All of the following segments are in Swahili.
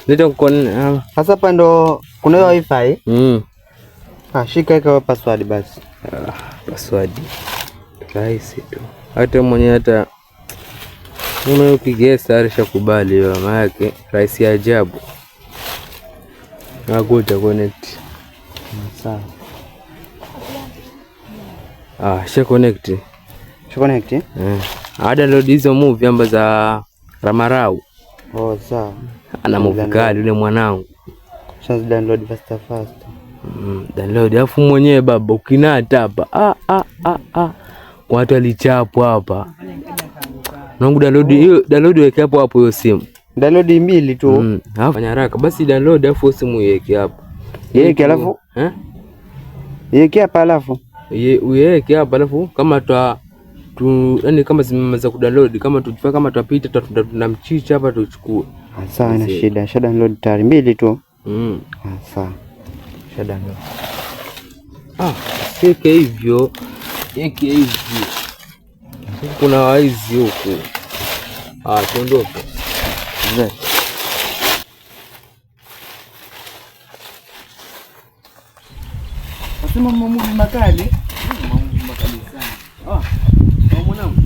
Ndio kon sasa hapa ndo kuna hiyo wifi. Shika ika password basi. Password. Rahisi tu. Hata mwenye hata ukipigia sare shakubali hiyo maana yake rahisi ajabu. Nakuta connect. Sawa. Sha connect. Download hizo movie ambazo za Ramarau. Sawa. Ana movie kali yule mwanangu. Sasa download fast. Download afu mwenyewe baba ukinata hapa. Watu alichapo hapa. Nangu download weke hapo hiyo simu. Download mbili tu. Fanya haraka basi download afu simu iweke hapo. Yeke alafu? Yeke hapa alafu. Yeke hapa alafu kama yani kama zimeweza kudownload kama tukifika kama tupita tunamchicha hapa tuchukue. Sawa ina shida. Sha download tayari mbili tu. Sawa. Sha download. Yeke hivyo. Kuna waizi huku. Tuondoke. Nasema mambo makali. Sana. Mwanangu.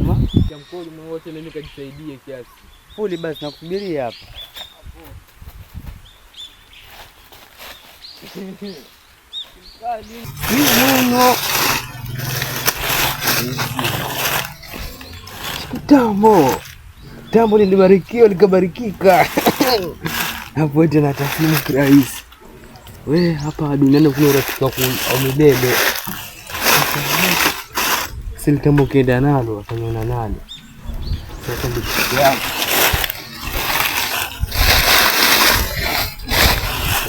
Kwa mkono wote nini kajisaidie kiasi. Puli basi nakusubiria hapa. Tambo nilibarikiwa likabarikika. Hapo eti na tasimu kirahisi. Hapa duniani kuna urafiki wa milele. Sisi tambo kienda nalo afanyana nalo. Sasa ndio yangu.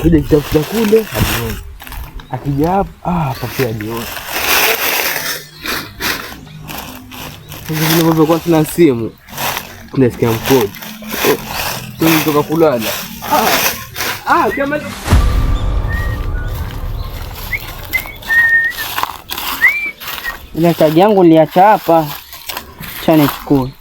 Kuja kitafuta kule hadioni. Akija hapa pia hadioni. Sasa vile kwa sina simu. Tunasikia mkodi. Tunatoka kulala. Kama ile chaji yangu niliacha hapa. Acha nichukue.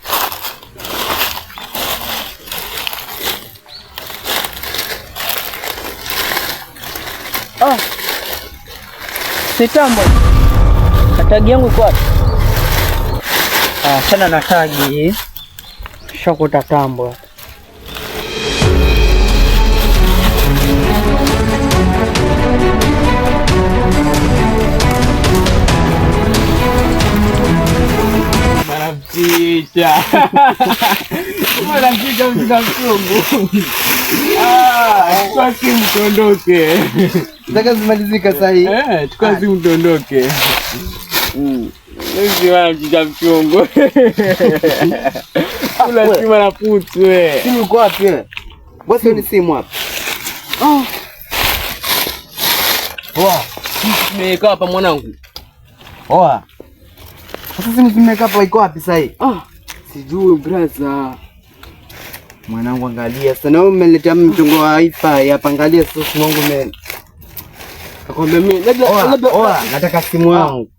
Sitambo. Tagi yangu iko wapi? Sana na tagi. Shokota tambo. Marafika. Marafika mchungu. Chukua simu tuondoke. Nataka zimalizika sasa hii. Chukua simu tuondoke. Nisi wanamchicha mchungu. Kula simu na putu we. Simu uko wapi wewe? Basi ni simu hapa. Nimeweka hapa mwanangu. Sasa simu zimeweka hapa iko wapi sasa hii? Sijui brother. Mwanangu angalia. Sana wewe umeletea mchongo wa wifi hapa, angalia sasa simu yangu mimi. Nakwambia mimi labda nataka simu yangu.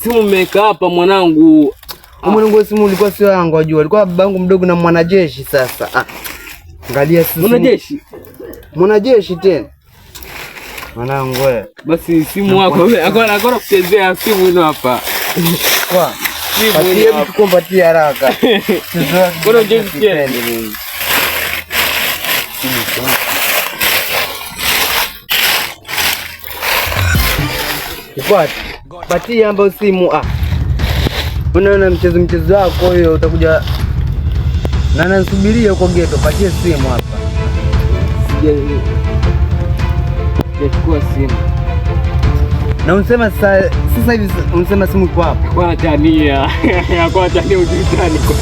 Simu mmeweka hapa mwanangu. Mwanangu simu ulikuwa sio yangu wajua. Alikuwa babangu mdogo na mwanajeshi sasa. Angalia sasa. Mwanajeshi tena. Mwanangu wewe. Basi simu yako wewe akona kuchezea simu ino hapa. Simu hapa kumpatia haraka. Bora ungesikia nini? Patia ambayo simu unaona mchezo wako hiyo utakuja na nasubiria huko geto. Patia simu hapa. Sijachukua simu. Na unasema sasa hivi unasema simu iko hapa. Kwa tania. Kwa tania ujitani kwa.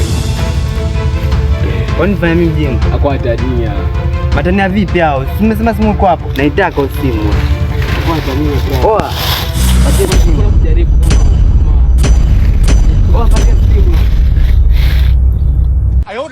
Kwani fanya mimi mjinga? Kwa tania. Matania vipi hao? Umesema simu iko hapo. Naitaka simu. Kwa tania. Patia simu. Jaribu kama. Patia simu. Ayo,